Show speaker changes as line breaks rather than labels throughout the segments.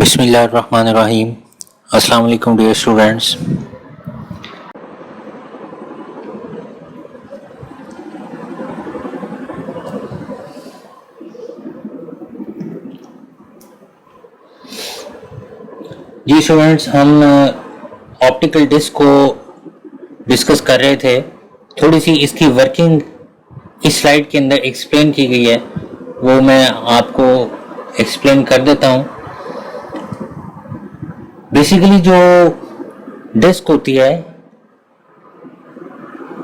बिस्मिल्लाहिर्रहमानिर्रहीम। अस्सलाम वालेकुम डियर स्टूडेंट्स। जी स्टूडेंट्स, हम ऑप्टिकल डिस्क को डिस्कस कर रहे थे। थोड़ी सी इसकी वर्किंग इस स्लाइड के अंदर एक्सप्लेन की गई है, वो मैं आपको एक्सप्लेन कर देता हूँ। बेसिकली जो डिस्क होती है,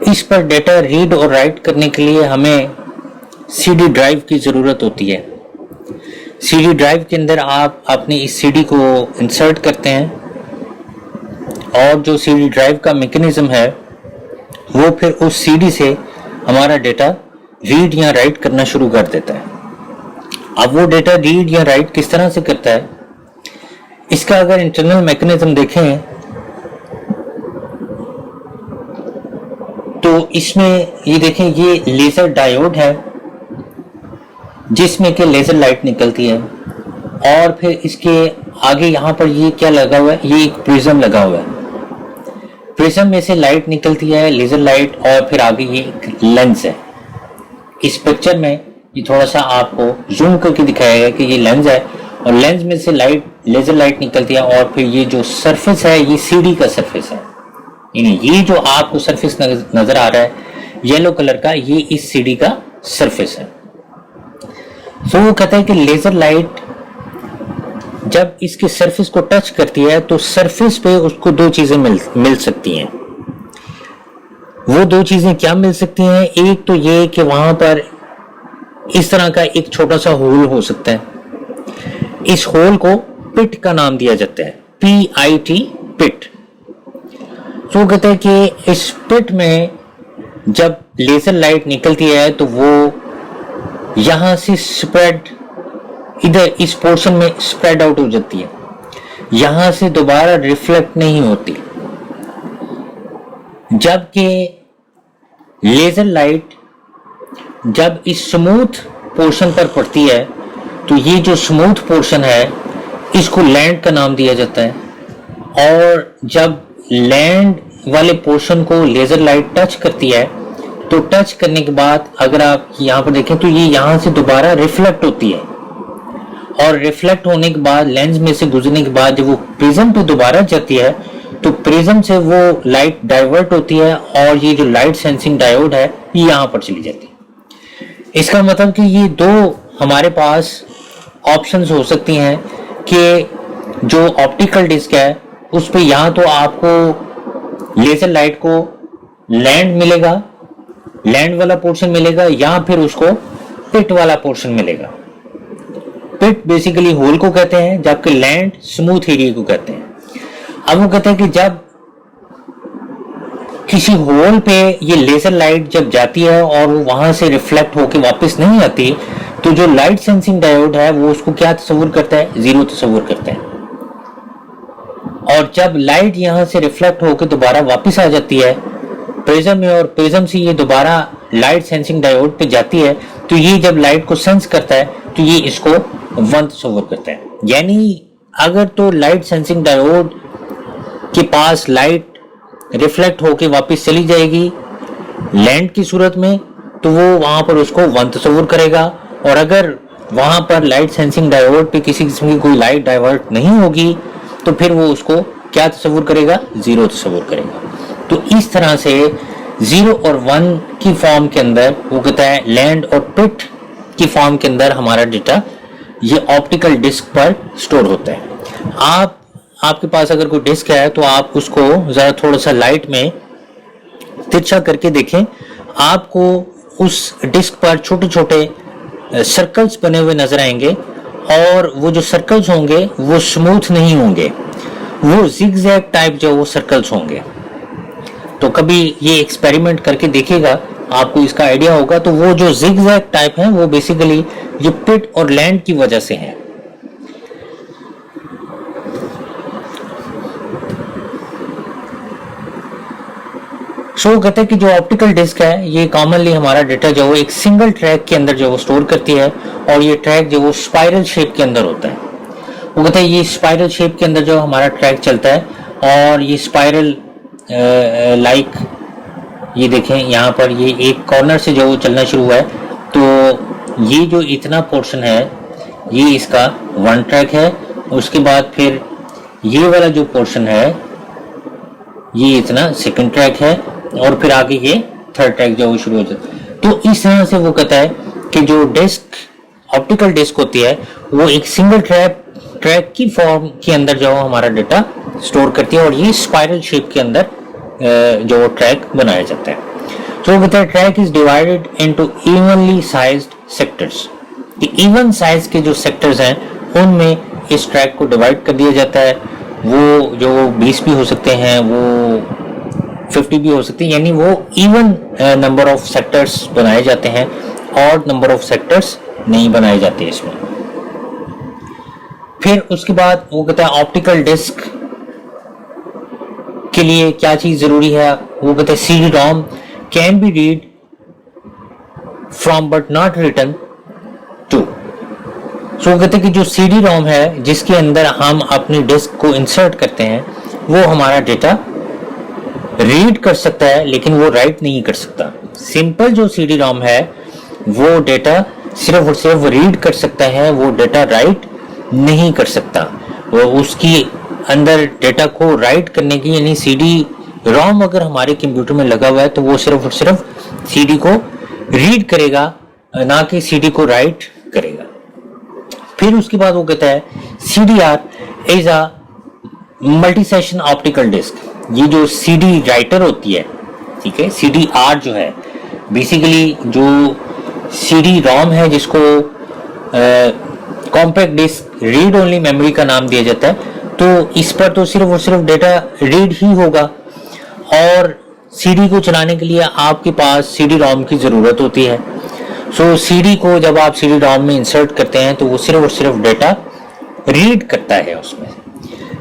इस पर डेटा रीड और राइट करने के लिए हमें सीडी ड्राइव की ज़रूरत होती है। सीडी ड्राइव के अंदर आप अपनी इस सीडी को इंसर्ट करते हैं और जो सीडी ड्राइव का मैकेनिज्म है वो फिर उस सीडी से हमारा डेटा रीड या राइट करना शुरू कर देता है। अब वो डेटा रीड या राइट किस तरह से करता है, इसका अगर इंटरनल मैकेनिज्म देखें तो इसमें ये देखें, ये लेजर डायोड है जिसमें कि लेजर लाइट निकलती है और फिर इसके आगे यहाँ पर ये क्या लगा हुआ है, ये एक प्रिज्म लगा हुआ है। प्रिज्म में से लाइट निकलती है, लेजर लाइट, और फिर आगे ये एक लेंस है। इस पिक्चर में ये थोड़ा सा आपको जूम करके दिखाया गया कि ये लेंस है और लेंस में से लाइट, लेजर लाइट निकलती है और फिर ये जो सरफेस है ये सीडी का सरफेस है। ये जो आपको सरफेस नजर आ रहा है येलो कलर का, ये इस सीडी का सरफेस है। तो वो कहता है कि लेजर लाइट जब इसके सरफेस को टच करती है तो सरफेस पे उसको दो चीजें मिल सकती हैं। वो दो चीजें क्या मिल सकती हैं? एक तो ये कि वहां पर इस तरह का एक छोटा सा होल हो सकता है। इस होल को पिट का नाम दिया जाता है, PIT, पिट। तो कहते हैं कि इस पिट में जब लेजर लाइट निकलती है तो वो यहां से स्प्रेड, इधर इस पोर्शन में स्प्रेड आउट हो जाती है, यहां से दोबारा रिफ्लेक्ट नहीं होती। जबकि लेजर लाइट जब इस स्मूथ पोर्शन पर पड़ती है तो ये जो स्मूथ पोर्शन है इसको लैंड का नाम दिया जाता है, और जब लैंड वाले पोर्शन को लेजर लाइट टच करती है तो टच करने के बाद अगर आप यहाँ पर देखें तो ये यहाँ से दोबारा रिफ्लेक्ट होती है, और रिफ्लेक्ट होने के बाद लेंस में से गुजरने के बाद जब वो प्रिज्म पे दोबारा जाती है तो प्रिज्म से वो लाइट डाइवर्ट होती है और ये जो लाइट सेंसिंग डायोड है ये यहाँ पर चली जाती है। इसका मतलब कि ये दो हमारे पास ऑप्शंस हो सकती हैं कि जो ऑप्टिकल डिस्क है उस पे यहाँ तो आपको लेजर लाइट को लैंड मिलेगा, लैंड वाला पोर्शन मिलेगा, या फिर उसको पिट वाला पोर्शन मिलेगा। पिट बेसिकली होल को कहते हैं, जबकि लैंड स्मूथ एरिया को कहते हैं। अब वो कहते हैं कि जब किसी होल पे ये लेजर लाइट जब जाती है और वो वहां से रिफ्लेक्ट होकर वापस नहीं आती तो जो लाइट सेंसिंग डायोड है वो उसको क्या तस्वुर करता है? जीरो तस्वुर करता है। और जब लाइट यहां से रिफ्लेक्ट होकर दोबारा वापस आ जाती है प्रिज्म में, और प्रिज्म से ये दोबारा लाइट सेंसिंग डायोड पे जाती है, तो ये जब लाइट को सेंस करता है तो ये इसको वन तस्वुर करता है। यानी अगर तो लाइट सेंसिंग डायोड के पास लाइट रिफ्लेक्ट होके वापस चली जाएगी लैंड की सूरत में तो वो वहां पर उसको वन तस्वुर करेगा, और अगर वहां पर लाइट सेंसिंग डायोड पे किसी किस्म की कोई लाइट डाइवर्ट नहीं होगी तो फिर वो उसको क्या तस्वुर करेगा? जीरो तस्वुर करेगा। तो इस तरह से जीरो और वन की फॉर्म के अंदर वो कहता है लैंड और पिट की फॉर्म के अंदर हमारा डेटा ये ऑप्टिकल डिस्क पर स्टोर होता है। आपके पास अगर कोई डिस्क है तो आप उसको जरा थोड़ा सा लाइट में तिरछा करके देखें, आपको उस डिस्क पर छोटे छोटे सर्कल्स बने हुए नजर आएंगे, और वो जो सर्कल्स होंगे वो स्मूथ नहीं होंगे, वो जिगजैग टाइप जो वो सर्कल्स होंगे। तो कभी ये एक्सपेरिमेंट करके देखिएगा, आपको इसका आइडिया होगा। तो वो जो जिगजैग टाइप है वो बेसिकली ये पिट और लैंड की वजह से है। सो कहते हैं कि जो ऑप्टिकल डिस्क है ये कॉमनली हमारा डेटा जो है एक सिंगल ट्रैक के अंदर जो वो स्टोर करती है, और ये ट्रैक जो वो स्पाइरल शेप के अंदर होता है। वो कहता है ये स्पाइरल शेप के अंदर जो हमारा ट्रैक चलता है, और ये स्पाइरल लाइक ये देखें यहाँ पर ये एक कॉर्नर से जो चलना शुरू हुआ है, तो ये जो इतना पोर्शन है ये इसका वन ट्रैक है। उसके बाद फिर ये वाला जो पोर्शन है ये इतना सेकंड ट्रैक है, और फिर आगे ये थर्ड ट्रैक जो शुरू हो जाता है। तो इस तरह से वो कहता है कि जो डिस्क ऑप्टिकल डिस्क होती है वो एक सिंगल ट्रैक की फॉर्म के अंदर जो हमारा डेटा स्टोर करती है, और ये स्पाइरल शेप के अंदर जो ट्रैक बनाया जाता है। तो वो कहता है track is divided into evenly sized sectors. Even size के जो सेक्टर्स हैं उनमें इस ट्रैक को डिवाइड कर दिया जाता है। वो जो 20 भी हो सकते हैं, वो 50 भी हो सकते हैं, यानी वो इवन नंबर ऑफ सेक्टर्स बनाए जाते हैं, और नंबर ऑफ सेक्टर्स नहीं बनाए जाते इसमें। फिर उसके बाद वो कहता है ऑप्टिकल डिस्क के लिए क्या चीज जरूरी है। वो कहते हैं CD ROM can be read from but not written to. So वो कहते हैं कि जो CD ROM है जिसके अंदर हम अपनी डिस्क को इंसर्ट करते हैं वो हमारा डेटा रीड कर सकता है, लेकिन वो राइट नहीं कर सकता। सिंपल जो CD ROM है वो डेटा सिर्फ और सिर्फ रीड कर सकता है, वो डेटा राइट नहीं कर सकता। वो उसकी अंदर डेटा को राइट करने की, यानी CD ROM अगर हमारे कंप्यूटर में लगा हुआ है तो वो सिर्फ और सिर्फ CD को रीड करेगा, ना कि CD को राइट करेगा। फिर उसके बाद वो कहता है CDR is a multi session optical disc. ये जो CD राइटर होती है, ठीक है, CDR जो है बेसिकली जो CD ROM है जिसको compact disc read only memory का नाम दिया जाता है, तो इस पर तो सिर्फ और सिर्फ डेटा रीड ही होगा, और CD को चलाने के लिए आपके पास CD ROM की ज़रूरत होती है। सो CD को जब आप CD ROM में इंसर्ट करते हैं तो वो सिर्फ और सिर्फ डेटा रीड करता है उसमें।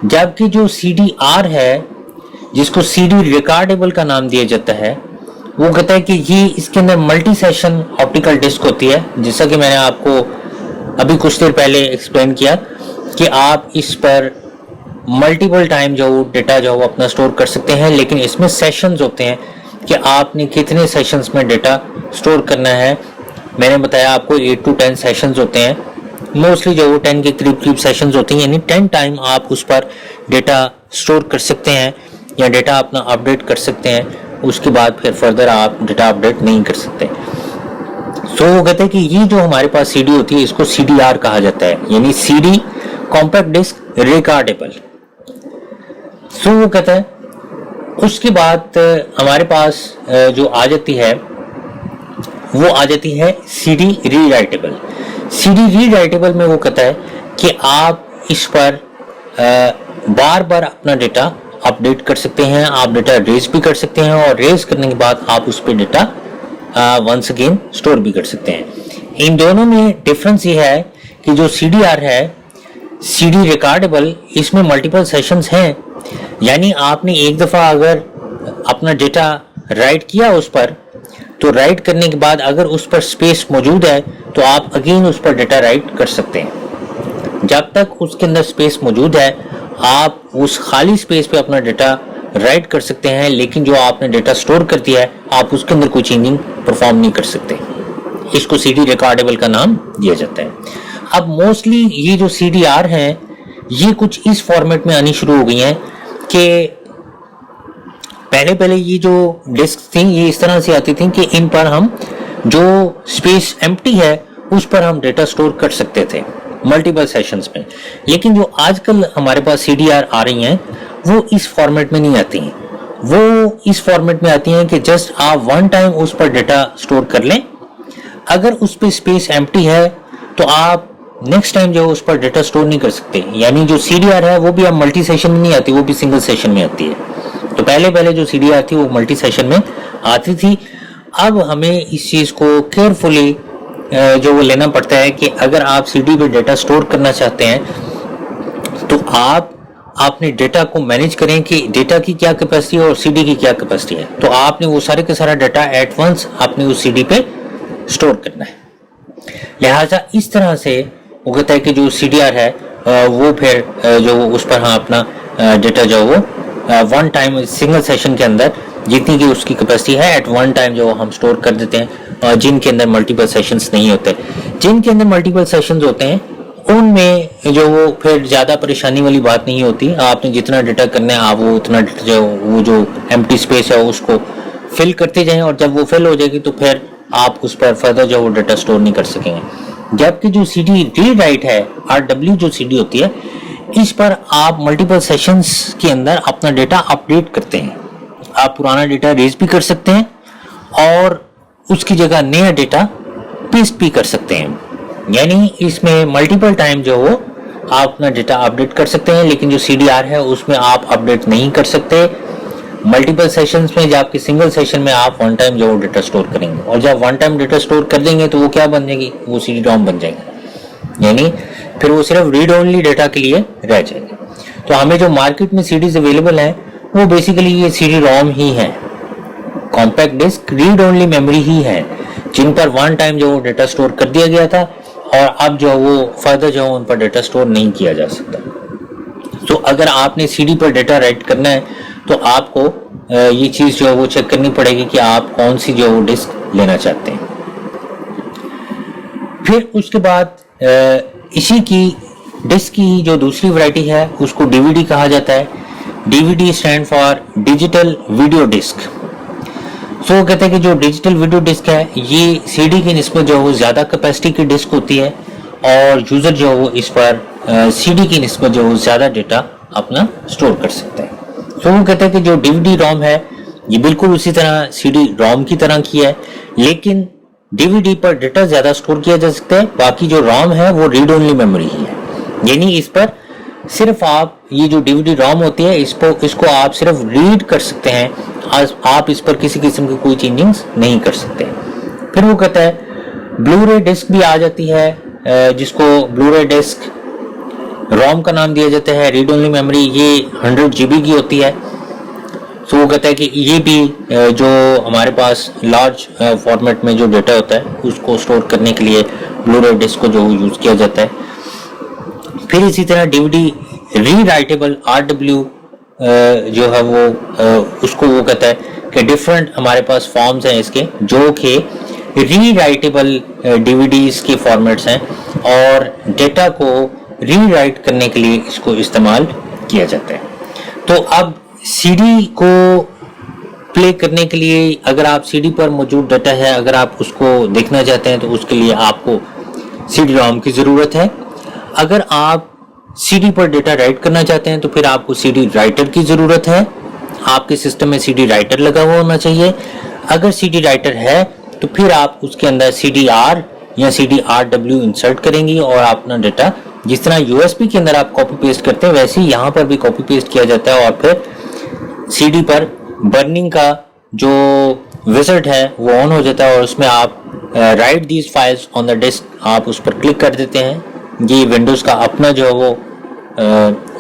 जबकि जो CDR है जिसको CD रिकॉर्डेबल का नाम दिया जाता है, वो कहता है कि ये इसके अंदर मल्टी सेशन ऑप्टिकल डिस्क होती है, जैसा कि मैंने आपको अभी कुछ देर पहले एक्सप्लेन किया कि आप इस पर मल्टीपल टाइम जो डेटा जो अपना स्टोर कर सकते हैं, लेकिन इसमें सेशंस होते हैं कि आपने कितने सेशंस में डेटा स्टोर करना है। मैंने बताया आपको 8 to 10 सेशंस होते हैं, मोस्टली जो 10 के करीब करीब सेशंस होते हैं, यानी 10 टाइम आप उस पर डेटा स्टोर कर सकते हैं या डेटा अपना अपडेट कर सकते हैं। उसके बाद फिर फर्दर आप डेटा अपडेट नहीं कर सकते। सो वो कहते हैं कि ये जो हमारे पास CD होती है इसको CDR कहा जाता है, यानी CD कॉम्पैक्ट डिस्क रिकॉर्डेबल। सो वो कहता है उसके बाद हमारे पास जो आ जाती है वो आ जाती है CD रीराइटेबल। CD रीराइटेबल में वो कहता है कि आप इस पर बार बार अपना डेटा अपडेट कर सकते हैं, आप डेटा रेज भी कर सकते हैं, और रेज करने के बाद आप उस पर डेटा वंस अगेन स्टोर भी कर सकते हैं। इन दोनों में डिफरेंस ये है कि जो CDR है CD रिकॉर्डेबल, इसमें मल्टीपल सेशंस हैं, यानी आपने एक दफ़ा अगर अपना डेटा राइट किया उस पर, तो राइट करने के बाद अगर उस पर स्पेस मौजूद है तो आप अगेन उस पर डेटा राइट कर सकते हैं। जब तक उसके अंदर स्पेस मौजूद है आप उस खाली स्पेस पे अपना डेटा राइट कर सकते हैं, लेकिन जो आपने डेटा स्टोर कर दिया है आप उसके अंदर कोई चेंजिंग परफॉर्म नहीं कर सकते। इसको CD रिकॉर्डेबल का नाम दिया जाता है। अब मोस्टली ये जो CDR हैं ये कुछ इस फॉर्मेट में आनी शुरू हो गई हैं कि पहले ये जो डिस्क थी ये इस तरह से आती थी कि इन पर हम जो स्पेस एम्प्टी है उस पर हम डेटा स्टोर कर सकते थे मल्टीपल सेशंस में। लेकिन जो आजकल हमारे पास CDR आ रही हैं वो इस फॉर्मेट में नहीं आती हैं, वो इस फॉर्मेट में आती हैं कि जस्ट आप वन टाइम उस पर डेटा स्टोर कर लें, अगर उस पर स्पेस एम्प्टी है तो आप नेक्स्ट टाइम जो उस पर डेटा स्टोर नहीं कर सकते। यानी जो CDR है वो भी अब मल्टी सेशन में नहीं आती, वो भी सिंगल सेशन में आती है। तो पहले जो CDR थी वो मल्टी सेशन में आती थी। अब हमें इस चीज़ को केयरफुली जो वो लेना पड़ता है कि अगर आप CD पे डेटा स्टोर करना चाहते हैं तो आप अपने डेटा को मैनेज करें कि डेटा की क्या कैपेसिटी है और CD की क्या कैपेसिटी है। तो आपने वो सारे के सारा डेटा एट वंस आपने उस CD पे स्टोर करना है। लिहाजा इस तरह से वो कहता है कि जो CDR है वो फिर जो उस पर हाँ अपना डेटा जो वो वन टाइम सिंगल सेशन के अंदर जितनी की उसकी कैपेसिटी है एट वन टाइम जो हम स्टोर कर देते हैं, जिनके अंदर मल्टीपल सेशंस नहीं होते। जिनके अंदर मल्टीपल सेशंस होते हैं उनमें जो वो फिर ज़्यादा परेशानी वाली बात नहीं होती। आपने जितना डेटा करना है आप वो उतना डेटा जो वो जो एम्प्टी स्पेस है उसको फिल करते जाएं, और जब वो फिल हो जाएगी तो फिर आप उस पर फर्दर जो वो डेटा स्टोर नहीं कर सकेंगे। जबकि जो CD रीड राइट है, RW जो CD होती है, इस पर आप मल्टीपल सेशंस के अंदर अपना डेटा अपडेट करते हैं। आप पुराना डेटा रेज भी कर सकते हैं और उसकी जगह नया डेटा पेस्ट भी कर सकते हैं। यानी इसमें मल्टीपल टाइम जो हो आप अपना डेटा अपडेट कर सकते हैं, लेकिन जो CDR है उसमें आप अपडेट नहीं कर सकते। मल्टीपल सेशंस में जबकि सिंगल सेशन में आप वन टाइम जो डेटा स्टोर करेंगे, और जब वन टाइम डेटा स्टोर कर देंगे तो वो क्या बन जाएगी, वो CD-ROM बन जाएगी। यानी फिर वो सिर्फ रीड ओनली डेटा के लिए रह जाएगी। तो हमें जो मार्केट में CDs अवेलेबल हैं वो बेसिकली ये CD-ROM ही है, compact disc read only memory ही है, जिन पर वन टाइम जो डेटा स्टोर कर दिया गया था और अब जो वो फर्दर जो उन पर डेटा स्टोर नहीं किया जा सकता। तो अगर आपने CD पर डेटा राइट करना है तो आपको ये चीज़ जो है वो चेक करनी पड़ेगी कि आप कौन सी जो वो डिस्क लेना चाहते हैं। फिर उसके बाद इसी की डिस्क की जो दूसरी वैरायटी है उसको DVD कहा जाता है। DVD stand for digital video disc. So कहते हैं कि जो डिजिटल वीडियो डिस्क है ये CD की निस्बत जो है वो ज़्यादा कैपेसिटी की डिस्क होती है और यूज़र जो है वो इस पर CD की निस्बत जो है वो ज़्यादा डेटा अपना स्टोर कर सकता है। तो वो कहते हैं कि जो DVD-ROM है ये बिल्कुल उसी तरह CD-ROM की तरह की है, लेकिन DVD पर डेटा ज़्यादा स्टोर किया जा सकता है, बाकी जो ROM है वो रीड ओनली मेमोरी ही है। यानी इस पर सिर्फ आप ये जो DVD-ROM होती है इसको आप सिर्फ रीड कर सकते हैं, आप इस पर किसी किस्म की कोई चेंजिंग्स नहीं कर सकते। फिर वो कहता है ब्लू-रे डिस्क भी आ जाती है, जिसको ब्लू-रे डिस्क ROM का नाम दिया जाता है। रीड ओनली मेमोरी ये 100 GB की होती है। तो वो कहता है कि ये भी जो हमारे पास लार्ज फॉर्मेट में जो डेटा होता है उसको स्टोर करने के लिए ब्लू-रे डिस्क को जो यूज़ किया जाता है। फिर इसी तरह DVD रीराइटेबल RW जो है वो उसको वो कहता है कि डिफरेंट हमारे पास फॉर्म्स हैं इसके, जो कि रीराइटेबल DVDs के फॉर्मेट्स हैं और डेटा को रीराइट करने के लिए इसको इस्तेमाल किया जाता है। तो अब CD को प्ले करने के लिए अगर आप CD पर मौजूद डेटा है अगर आप उसको देखना चाहते हैं तो उसके लिए आपको CD-ROM की ज़रूरत है। अगर आप CD पर डेटा राइट करना चाहते हैं तो फिर आपको CD राइटर की ज़रूरत है। आपके सिस्टम में CD राइटर लगा हुआ होना चाहिए। अगर CD राइटर है तो फिर आप उसके अंदर CD-R या CD-RW इंसर्ट करेंगी और अपना डेटा जिस तरह USB के अंदर आप कॉपी पेस्ट करते हैं वैसे ही यहाँ पर भी कॉपी पेस्ट किया जाता है और फिर CD पर बर्निंग का जो विज़ार्ड है वो ऑन हो जाता है और उसमें आप write these files on the disc आप उस पर क्लिक कर देते हैं। ये विंडोज़ का अपना जो है वो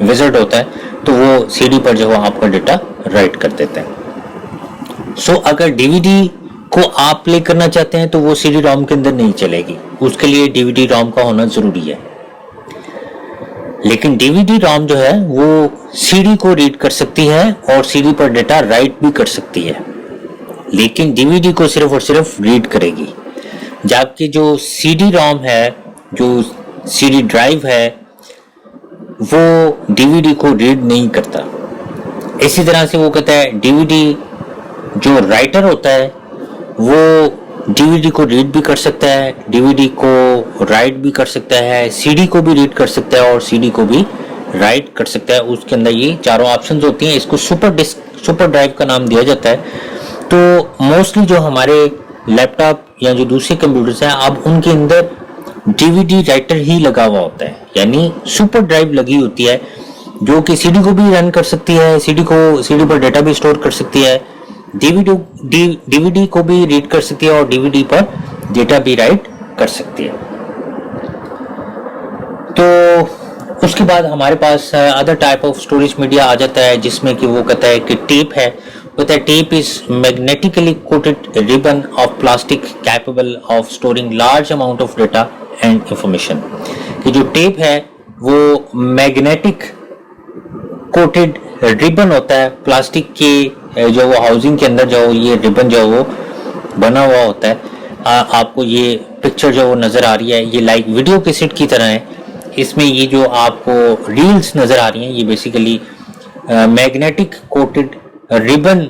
विज़ार्ड होता है, तो वो CD पर जो है आपका डेटा राइट कर देता है। सो अगर DVD को आप प्ले करना चाहते हैं तो वो CD-ROM के अंदर नहीं चलेगी, उसके लिए DVD-ROM का होना ज़रूरी है। लेकिन DVD-ROM जो है वो CD को रीड कर सकती है और CD पर डेटा राइट भी कर सकती है, लेकिन DVD को सिर्फ और सिर्फ रीड करेगी। जबकि जो CD-ROM है, जो CD ड्राइव है, वो DVD को रीड नहीं करता। इसी तरह से वो कहता है DVD जो राइटर होता है वो DVD को रीड भी कर सकता है, DVD को राइट भी कर सकता है, CD को भी रीड कर सकता है और CD को भी राइट कर सकता है। उसके अंदर ये चारों ऑप्शंस होती हैं। इसको सुपर ड्राइव का नाम दिया जाता है। तो मोस्टली जो हमारे लैपटॉप या जो दूसरे कंप्यूटर्स हैं अब उनके अंदर DVD राइटर ही लगा हुआ होता है, यानी सुपर ड्राइव लगी होती है जो कि CD को भी रन कर सकती है, CD पर डेटा भी स्टोर कर सकती है, DVD को भी रीड कर सकती है और DVD पर डेटा भी राइट कर सकती है। तो उसके बाद हमारे पास other type of storage media आ जाता है, जिसमें कि वो कहता है कि टेप है। कहता है tape is magnetically coated ribbon of plastic capable of storing large amount of data and information. कि जो टेप है वो मैग्नेटिक कोटेड रिबन होता है प्लास्टिक के, जो वो हाउसिंग के अंदर जो ये रिबन जो वो बना हुआ होता है। आपको ये पिक्चर जो वो नज़र आ रही है ये लाइक वीडियो कैसेट की तरह है। इसमें ये जो आपको रील्स नज़र आ रही हैं ये बेसिकली मैग्नेटिक कोटेड रिबन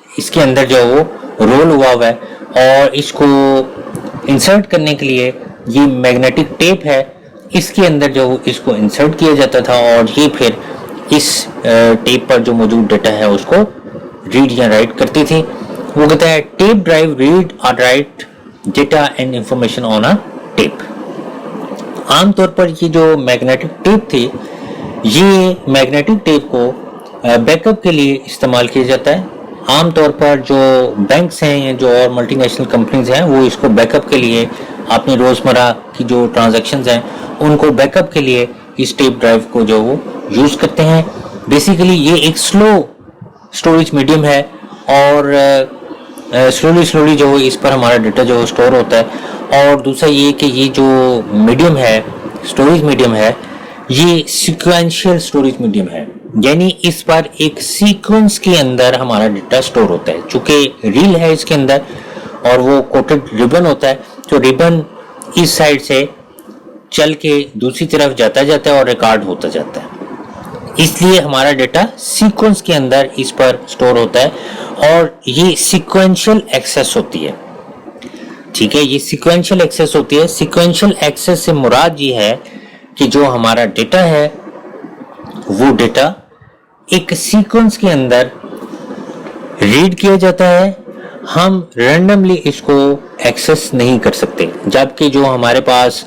इसके अंदर जो वो रोल हुआ है, और इसको इंसर्ट करने के लिए ये मैग्नेटिक टेप है, इसके अंदर जो इसको इंसर्ट किया जाता था और ये फिर इस टेप पर जो मौजूद डेटा है उसको रीड या राइट करती थी। वो कहता है टेप ड्राइव रीड और right data and information on a tape. आमतौर पर ये जो मैग्नेटिक टेप थी, ये मैग्नेटिक टेप को बैकअप के लिए इस्तेमाल किया जाता है। आमतौर पर जो बैंक्स हैं या जो और मल्टीनेशनल कंपनीज हैं वो इसको बैकअप के लिए अपनी रोज़मर्रा की जो ट्रांजैक्शंस हैं उनको बैकअप के लिए इस टेप ड्राइव को जो वो यूज़ करते हैं। बेसिकली ये एक स्लो स्टोरेज मीडियम है और स्लोली जो इस पर हमारा डेटा जो स्टोर होता है। और दूसरा ये कि ये जो मीडियम है, स्टोरेज मीडियम है, ये सीक्वेंशियल स्टोरेज मीडियम है, यानी इस पर एक सीक्वेंस के अंदर हमारा डेटा स्टोर होता है। चूंकि रील है इसके अंदर और वो कोटेड रिबन होता है, तो रिबन इस साइड से चल के दूसरी तरफ जाता है और रिकॉर्ड होता जाता है, इसलिए हमारा डेटा सीक्वेंस के अंदर इस पर स्टोर होता है और ये सीक्वेंशियल एक्सेस होती है। ठीक है, ये सीक्वेंशियल एक्सेस होती है। सीक्वेंशियल एक्सेस से मुराद ये है कि जो हमारा डेटा है वो डेटा एक सीक्वेंस के अंदर रीड किया जाता है, हम रैंडमली इसको एक्सेस नहीं कर सकते। जबकि जो हमारे पास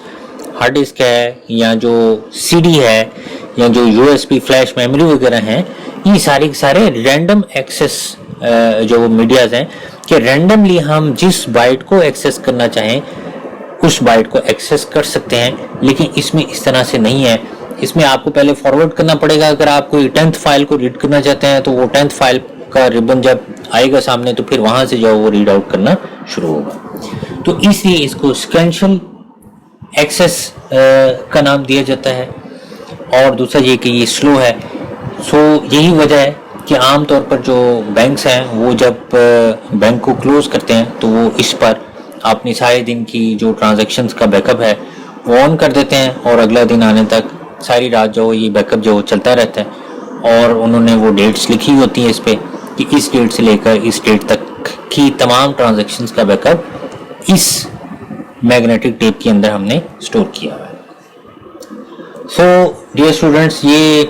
हार्ड डिस्क है या जो सीडी है या जो यूएसबी फ्लैश मेमोरी वगैरह हैं, ये सारे रैंडम एक्सेस जो मीडियाज हैं कि रैंडमली हम जिस बाइट को एक्सेस करना चाहें उस बाइट को एक्सेस कर सकते हैं। लेकिन इसमें इस तरह से नहीं है, इसमें आपको पहले फॉरवर्ड करना पड़ेगा। अगर आप कोई 10th फाइल को रीड करना चाहते हैं तो वो 10th फाइल का रिबन जब आएगा सामने तो फिर वहां से जो वो रीड आउट करना शुरू होगा। तो इसलिए इसको सीक्वेंशियल एक्सेस का नाम दिया जाता है। और दूसरा ये कि ये स्लो है। सो यही वजह है कि आमतौर पर जो बैंक्स हैं वो जब बैंक को क्लोज करते हैं तो वो इस पर अपनी सारे दिन की जो ट्रांजैक्शंस का बैकअप है वो ऑन कर देते हैं और अगला दिन आने तक सारी रात जो ये बैकअप जो चलता रहता है। और उन्होंने वो डेट्स लिखी होती हैं इस पे कि इस डेट से लेकर इस डेट तक की तमाम ट्रांजैक्शंस का बैकअप इस मैग्नेटिक टेप के अंदर हमने स्टोर किया हुआ है। सो डियर स्टूडेंट्स, ये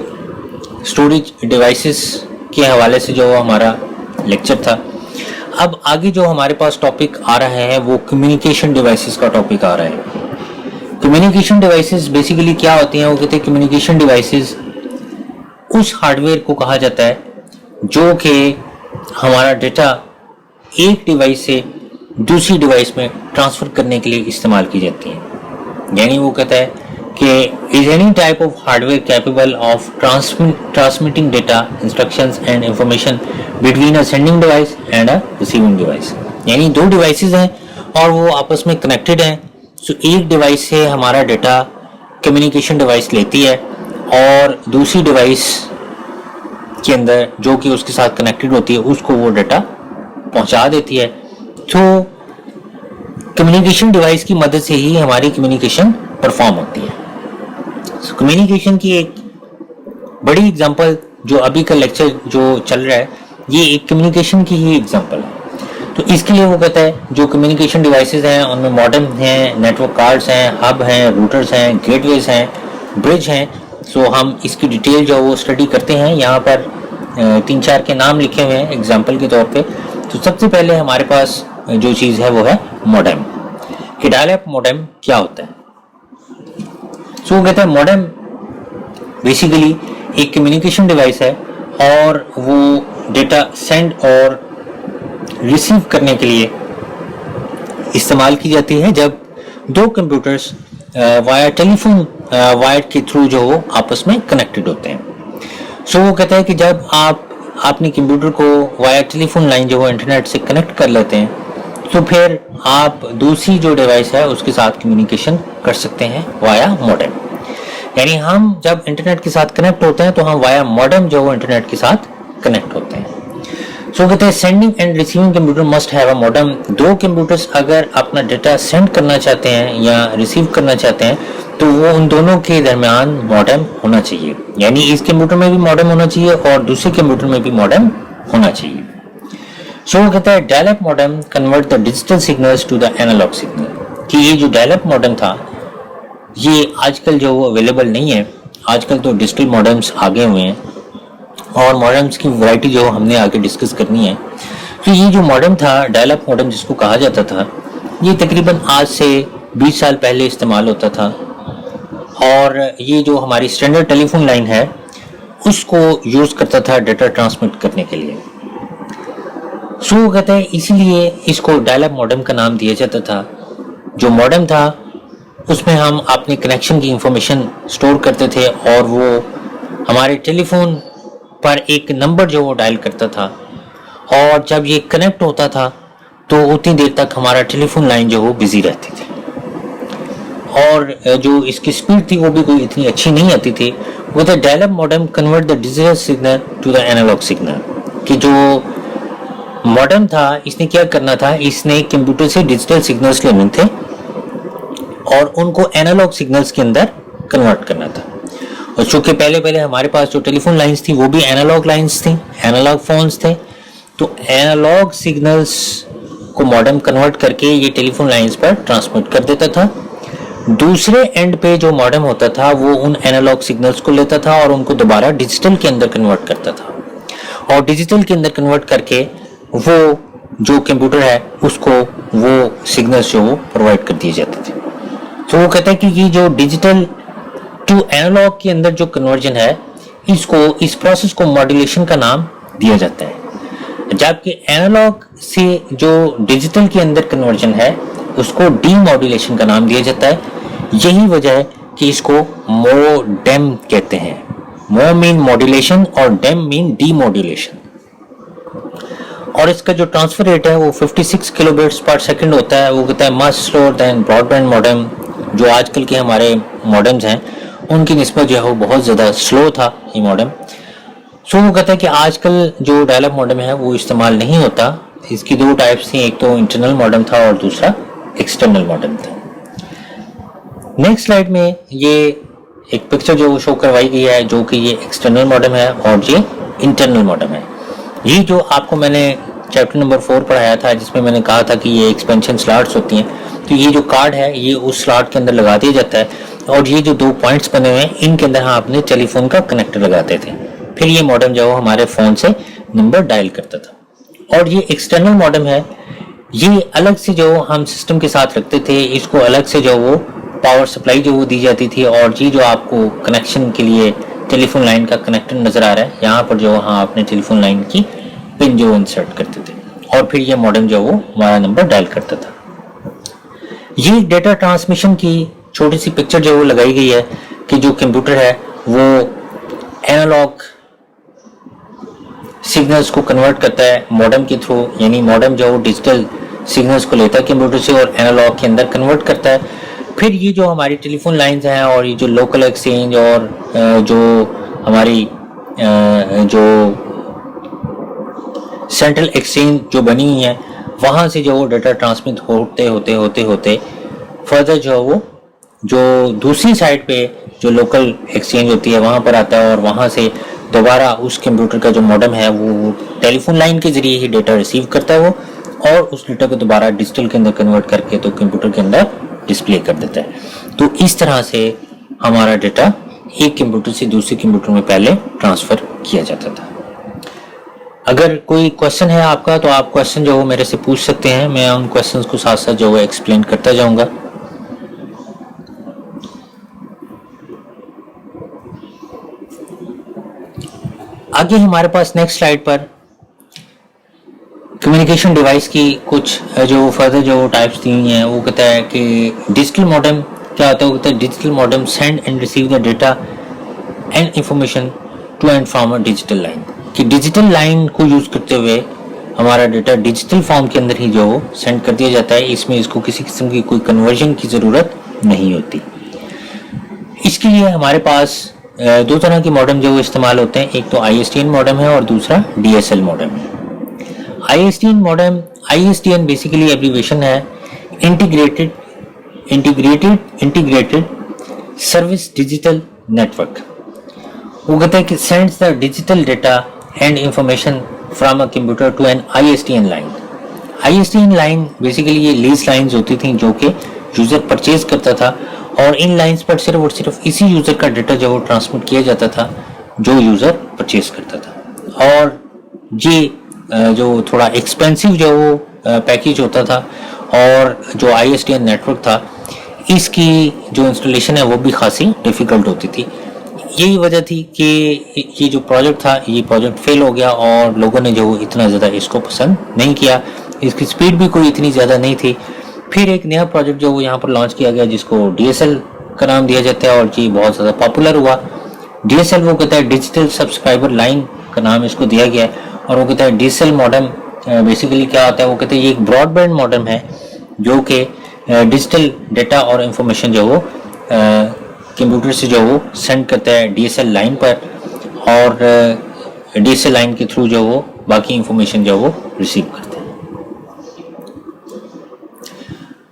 स्टोरेज डिवाइसेस के हवाले से जो हमारा लेक्चर था। अब आगे जो हमारे पास टॉपिक आ रहा है वो कम्युनिकेशन डिवाइसेस का टॉपिक आ रहा है। कम्युनिकेशन डिवाइसेस बेसिकली क्या होती हैं? वो कहते हैं कम्युनिकेशन डिवाइसेस उस हार्डवेयर को कहा जाता है जो कि हमारा डेटा एक डिवाइस से दूसरी डिवाइस में ट्रांसफ़र करने के लिए इस्तेमाल की जाती है। यानी वो कहता है कि is any type of hardware capable of transmitting data, instructions and information between a sending device and a receiving device. यानी दो डिवाइसेस हैं और वो आपस में कनेक्टेड हैं। सो एक डिवाइस से हमारा डेटा कम्युनिकेशन डिवाइस लेती है और दूसरी डिवाइस के अंदर जो कि उसके साथ कनेक्टेड होती है उसको वो डेटा पहुंचा देती है। तो कम्युनिकेशन डिवाइस की मदद से ही हमारी कम्युनिकेशन परफॉर्म होती है। सो कम्युनिकेशन की एक बड़ी एग्जांपल जो अभी का लेक्चर जो चल रहा है ये एक कम्युनिकेशन की ही एग्जांपल है। तो इसके लिए वो कहता है जो कम्युनिकेशन डिवाइसेस हैं उनमें मॉडेम हैं, नेटवर्क कार्ड्स हैं, हब हैं, रूटर्स हैं, गेटवेज हैं, ब्रिज हैं। सो हम इसकी डिटेल जो वो स्टडी करते हैं। यहाँ पर 3-4 के नाम लिखे हुए हैं एग्जाम्पल के तौर पे। तो सबसे पहले हमारे पास जो चीज़ है वो है मॉडेम। कि डायल-अप मॉडेम क्या होता है? सो वो कहता है मॉडेम बेसिकली एक कम्युनिकेशन डिवाइस है और वो डेटा सेंड और रिसीव करने के लिए इस्तेमाल की जाती है जब दो कंप्यूटर्स वाया टेलीफोन वायर के थ्रू जो वो आपस में कनेक्टेड होते हैं। सो वो कहता है कि जब आप अपने कंप्यूटर को वाया टेलीफोन लाइन जो वो इंटरनेट से कनेक्ट कर लेते हैं तो फिर आप दूसरी जो डिवाइस है उसके साथ कम्युनिकेशन कर सकते हैं वाया मॉडेम। यानी हम जब इंटरनेट के साथ कनेक्ट होते हैं तो हम वाया मॉडेम जो वो इंटरनेट के साथ कनेक्ट होते हैं। सो कहते हैं sending end receiving computer must have a modem. दो कंप्यूटर्स अगर अपना डेटा सेंड करना चाहते हैं या रिसीव करना चाहते हैं तो वो उन दोनों के दरमियान मॉडेम होना चाहिए, यानी इस कंप्यूटर में भी मॉडेम होना चाहिए और दूसरे कंप्यूटर में भी मॉडेम होना चाहिए। सो कहता है dial-up modem convert the digital signals to the analogue signal, कि ये जो डायल-अप मॉडेम था ये आजकल जो अवेलेबल नहीं है, आजकल तो डिजिटल मॉडेम्स आगे हुए हैं और मॉडेम्स की वैरायटी जो हमने आगे डिस्कस करनी है। तो ये जो मॉडेम था डायल-अप मॉडेम जिसको कहा जाता था, ये तकरीबन आज से 20 साल पहले इस्तेमाल होता था और ये जो हमारी स्टैंडर्ड टेलीफोन लाइन है उसको यूज़ करता था डेटा ट्रांसमिट करने के लिए। सो कहते हैं इसीलिए इसको डायल-अप मॉडेम का नाम दिया जाता था। जो मॉडेम था उसमें हम अपने कनेक्शन की इंफॉर्मेशन स्टोर करते थे और वो हमारे टेलीफोन पर एक नंबर जो वो डायल करता था और जब ये कनेक्ट होता था तो उतनी देर तक हमारा टेलीफोन लाइन जो वो बिजी रहती थी और जो इसकी स्पीड थी वो भी कोई इतनी अच्छी नहीं आती थी। वो the dial-up modem convert the digital signal to the analogue signal, कि जो मॉडेम था इसने क्या करना था, इसने कंप्यूटर से डिजिटल सिग्नल्स लेने थे और उनको एनालॉग सिग्नल्स के अंदर कन्वर्ट करना था। और चूंकि पहले हमारे पास जो टेलीफोन लाइंस थी वो भी एनालॉग लाइंस थी, एनालॉग फोन्स थे, तो एनालॉग सिग्नल्स को मॉडेम कन्वर्ट करके ये टेलीफोन लाइंस पर ट्रांसमिट कर देता था। दूसरे एंड पे जो मॉडेम होता था वो उन एनालॉग सिग्नल्स को लेता था और उनको दोबारा डिजिटल के अंदर कन्वर्ट करता था और डिजिटल के अंदर कन्वर्ट करके वो जो कंप्यूटर है उसको वो सिग्नल्स जो वो प्रोवाइड कर दिए जाते थे। तो वो कहता है कि ये जो डिजिटल टू एनालॉग के अंदर जो कन्वर्जन है इस प्रोसेस को मॉड्यूलेशन का नाम दिया जाता है, जबकि एनालॉग से जो डिजिटल के अंदर कन्वर्जन है उसको डीमॉड्यूलेशन का नाम दिया जाता है। यही वजह है कि इसको मोडेम कहते हैं। मो मीन मॉड्यूलेशन और डेम मीन डीमॉड्यूलेशन। और इसका जो ट्रांसफर रेट है वो 56 किलोबिट्स पर सेकंड होता है। वो कहता है much slower then broadband modem. जो आजकल के हमारे मॉडेम्स हैं उनकी निस्बत जो है वो बहुत ज़्यादा स्लो था ये मॉडेम। सो वो कहता है कि आजकल जो डायल-अप मॉडेम है वो इस्तेमाल नहीं होता। इसकी दो टाइप्स थी, एक तो इंटरनल मॉडेम था और दूसरा एक्सटर्नल मॉडेम था। नेक्स्ट स्लाइड में ये एक पिक्चर जो शो करवाई गई है जो कि ये एक्सटर्नल मॉडेम है और ये इंटरनल मॉडेम है। ये जो आपको मैंने चैप्टर नंबर 4 पढ़ाया था जिसमें मैंने कहा था कि ये एक्सपेंशन स्लॉट्स होती हैं, तो ये जो कार्ड है ये उस स्लॉट के अंदर लगा दिया जाता है और ये जो दो पॉइंट्स बने हुए हैं इनके अंदर हम अपने टेलीफोन का कनेक्टर लगाते थे, फिर ये मॉडेम जो हमारे फ़ोन से नंबर डायल करता था। और ये एक्सटर्नल मॉडेम है, ये अलग से जो हम सिस्टम के साथ रखते थे, इसको अलग से जो वो पावर सप्लाई जो वो दी जाती थी और ये जो आपको कनेक्शन के लिए टेलीफोन लाइन का कनेक्टर नज़र आ रहा है यहाँ पर जो हाँ अपने टेलीफोन लाइन की पिन जो इंसर्ट करते थे और फिर ये मॉडेम जो वो हमारा नंबर डायल करता था। ये डेटा ट्रांसमिशन की छोटी सी पिक्चर जो वो लगाई गई है कि जो कंप्यूटर है वो एनालॉग सिग्नल्स को कन्वर्ट करता है मॉडेम के थ्रू, यानी मॉडेम जो डिजिटल सिग्नल्स को लेता है कंप्यूटर से और एनालॉग के अंदर कन्वर्ट करता है। फिर ये जो हमारी टेलीफोन लाइंस हैं और ये जो लोकल एक्सचेंज और जो हमारी जो सेंट्रल एक्सचेंज जो बनी हुई है वहाँ से जो वो डाटा ट्रांसमिट होते फर्दर जो दूसरी साइड पे जो लोकल एक्सचेंज होती है वहाँ पर आता है और वहाँ से दोबारा उस कंप्यूटर का जो मॉडेम है वो टेलीफोन लाइन के जरिए ही डेटा रिसीव करता है वो और उस डेटा को दोबारा डिजिटल के अंदर कन्वर्ट करके तो कंप्यूटर के अंदर डिस्प्ले कर देता है। तो इस तरह से हमारा डेटा एक कंप्यूटर से दूसरे कंप्यूटर में पहले ट्रांसफ़र किया जाता था। अगर कोई क्वेश्चन है आपका तो आप क्वेश्चन जो वो मेरे से पूछ सकते हैं, मैं उन क्वेश्चंस को साथ साथ जो वो एक्सप्लेन करता जाऊंगा। आगे हमारे पास नेक्स्ट स्लाइड पर कम्युनिकेशन डिवाइस की कुछ जो फर्दर जो टाइप्स दी हुई हैं। वो कहता है कि डिजिटल मॉडेम क्या होता है, वो कहता है digital modem send and receive the data and information to and from a digital line, कि डिजिटल लाइन को यूज़ करते हुए हमारा डेटा डिजिटल फॉर्म के अंदर ही जो सेंड कर दिया जाता है। इसमें इसको किसी किस्म की कोई कन्वर्जन की ज़रूरत नहीं होती। इसके लिए हमारे पास दो तरह के मॉडेम जो इस्तेमाल होते हैं, एक तो ISDN मॉडेम है और दूसरा DSL मॉडेम है। ISDN बेसिकली एब्रीविएशन है इंटीग्रेटेड सर्विस डिजिटल नेटवर्क। वो कहता है कि sends the digital data and information from a computer to an ISDN line. ISDN line basically ये लीज लाइंस होती थी जो कि यूजर परचेज करता था, और इन लाइंस पर सिर्फ और सिर्फ इसी यूजर का डेटा जो वो ट्रांसमिट किया जाता था जो यूजर परचेज करता था। और ये जो थोड़ा एक्सपेंसिव जो वो पैकेज होता था, और जो ISDN नेटवर्क था इसकी जो इंस्टॉलेशन है वो भी खासी डिफ़िकल्ट होती थी। यही वजह थी कि ये जो प्रोजेक्ट था ये प्रोजेक्ट फेल हो गया और लोगों ने जो इतना ज़्यादा इसको पसंद नहीं किया, इसकी स्पीड भी कोई इतनी ज़्यादा नहीं थी। फिर एक नया प्रोजेक्ट जो यहाँ पर लॉन्च किया गया जिसको DSL का नाम दिया जाता है, और ये बहुत ज़्यादा पॉपुलर हुआ। DSL वो कहता है डिजिटल सब्सक्राइबर लाइन का नाम इसको दिया गया है, और वो कहता है DSL मॉडेम बेसिकली क्या होता है, वो कहते हैं ये एक ब्रॉडबैंड मॉडेम है जो कि डिजिटल डेटा और इंफॉर्मेशन जो वो कंप्यूटर से जो वो सेंड करता है DSL लाइन पर, और DSL लाइन के थ्रू जो वो बाकी इंफॉर्मेशन जो वो रिसीव करता है।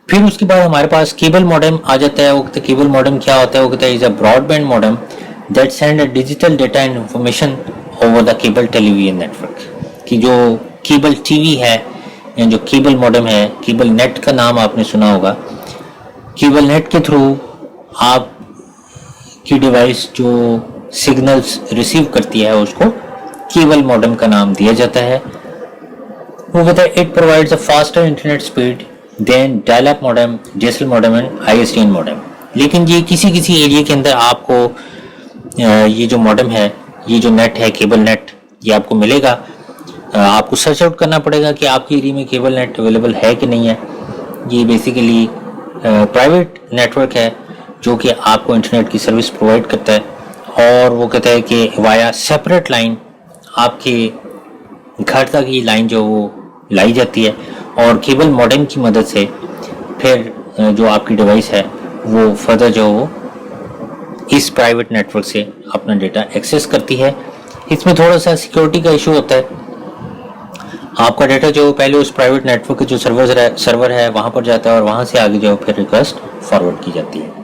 फिर उसके बाद हमारे पास केबल मॉडेम आ जाता है। वो कहते हैं केबल मॉडेम क्या होता है, वो कहता है is a broadband modem that send a digital data and information over the cable television network. कि जो केबल टीवी है या जो केबल मॉडेम है, केबल नेट का नाम आपने सुना होगा, केबल नेट के थ्रू आप की डिवाइस जो सिग्नल्स रिसीव करती है उसको केबल मॉडेम का नाम दिया जाता है। वो कहता है it provides a faster internet speed than dial-up modem, DSL modem and ISDN modem. लेकिन ये किसी एरिया के अंदर आपको ये जो मॉडेम है, ये जो नेट है केबल नेट, ये आपको मिलेगा। आपको सर्च आउट करना पड़ेगा कि आपके एरिया में केबल नेट अवेलेबल है कि नहीं है। ये बेसिकली प्राइवेट नेटवर्क है जो कि आपको इंटरनेट की सर्विस प्रोवाइड करता है, और वो कहता है कि वाया सेपरेट लाइन आपके घर तक ये लाइन जो वो लाई जाती है, और केबल मॉडेम की मदद से फिर जो आपकी डिवाइस है वो फर्दर जो वो इस प्राइवेट नेटवर्क से अपना डेटा एक्सेस करती है। इसमें थोड़ा सा सिक्योरिटी का इशू होता है। आपका डेटा जो पहले उस प्राइवेट नेटवर्क के जो सर्वर है वहाँ पर जाता है, और वहाँ से आगे जो फिर रिक्वेस्ट फॉरवर्ड की जाती है।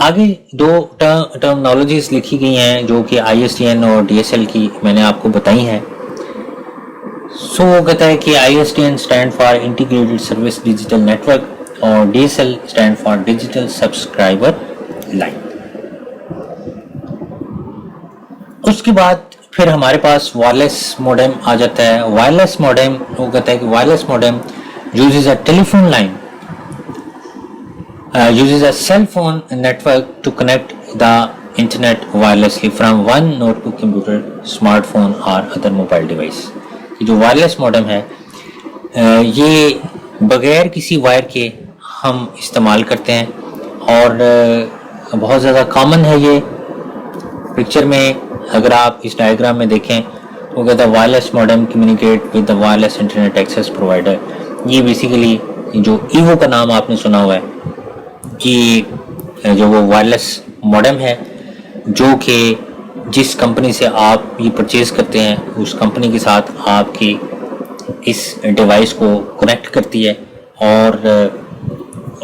आगे दो टर्मिनोलॉजीज लिखी गई हैं जो कि ISDN और DSL की मैंने आपको बताई हैं। सो वो कहता है कि ISDN stand for integrated service digital network और DSL stand for digital subscriber line. उसके बाद फिर हमारे पास वायरलेस मॉडेम आ जाता है। वायरलेस मॉडेम वो कहता है कि wireless modem uses a telephone line uses a cell phone network to connect the internet wirelessly from one node to computer, smartphone or other mobile device। जो वायरलेस मॉडेम है ये बगैर किसी वायर के हम इस्तेमाल करते हैं, और बहुत ज़्यादा कॉमन है। ये पिक्चर में अगर आप इस डायग्राम में देखें, वो कहता है wireless modem communicate with the wireless internet access provider. ये बेसिकली जो ईवो का नाम आपने सुना हुआ है कि जो वो वायरलेस मॉडेम है जो कि जिस कंपनी से आप ये परचेज करते हैं उस कंपनी के साथ आपकी इस डिवाइस को कनेक्ट करती है, और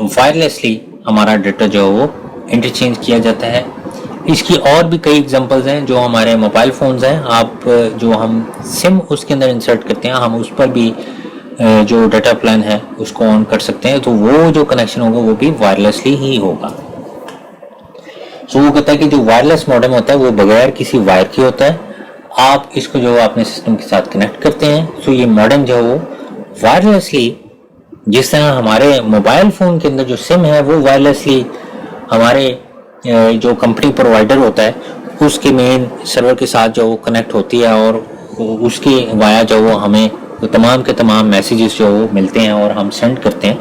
वायरलेसली हमारा डेटा जो है वो इंटरचेंज किया जाता है। इसकी और भी कई एग्जांपल्स हैं। जो हमारे मोबाइल फ़ोन्स हैं, आप जो हम सिम उसके अंदर इंसर्ट करते हैं, हम उस पर भी जो डाटा प्लान है उसको ऑन कर सकते हैं, तो वो जो कनेक्शन होगा वो भी वायरलेसली ही होगा। तो वो कहता है कि जो वायरलेस मॉडेम होता है वो बगैर किसी वायर के होता है। आप इसको जो अपने सिस्टम के साथ कनेक्ट करते हैं, तो ये मॉडेम जो है वो वायरलेसली, जिस तरह हमारे मोबाइल फ़ोन के अंदर जो सिम है वो वायरलेसली हमारे जो कंपनी प्रोवाइडर होता है उसके मेन सर्वर के साथ जो वो कनेक्ट होती है, और उसके वाया जो वो हमें तो तमाम के तमाम मैसेजेस जो वो मिलते हैं और हम सेंड करते हैं।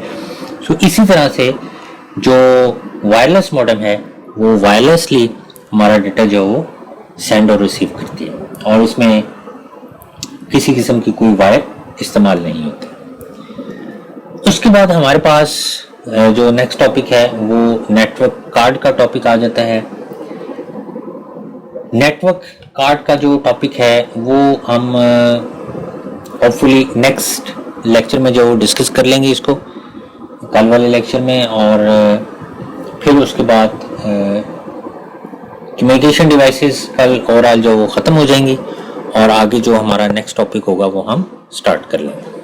सो इसी तरह से जो वायरलेस मॉडेम है वो वायरलेसली हमारा डेटा जो वो सेंड और रिसीव करती है, और इसमें किसी किस्म की कोई वायर इस्तेमाल नहीं होती। उसके बाद हमारे पास जो नेक्स्ट टॉपिक है वो नेटवर्क कार्ड का टॉपिक आ जाता है। नेटवर्क कार्ड का जो टॉपिक है वो हम होपफुली नेक्स्ट लेक्चर में जो डिस्कस कर लेंगे इसको कल वाले लेक्चर में, और फिर उसके बाद कम्युनिकेशन डिवाइसेस कल ओवरऑल जो वो ख़त्म हो जाएंगी और आगे जो हमारा नेक्स्ट टॉपिक होगा वो हम स्टार्ट कर लेंगे।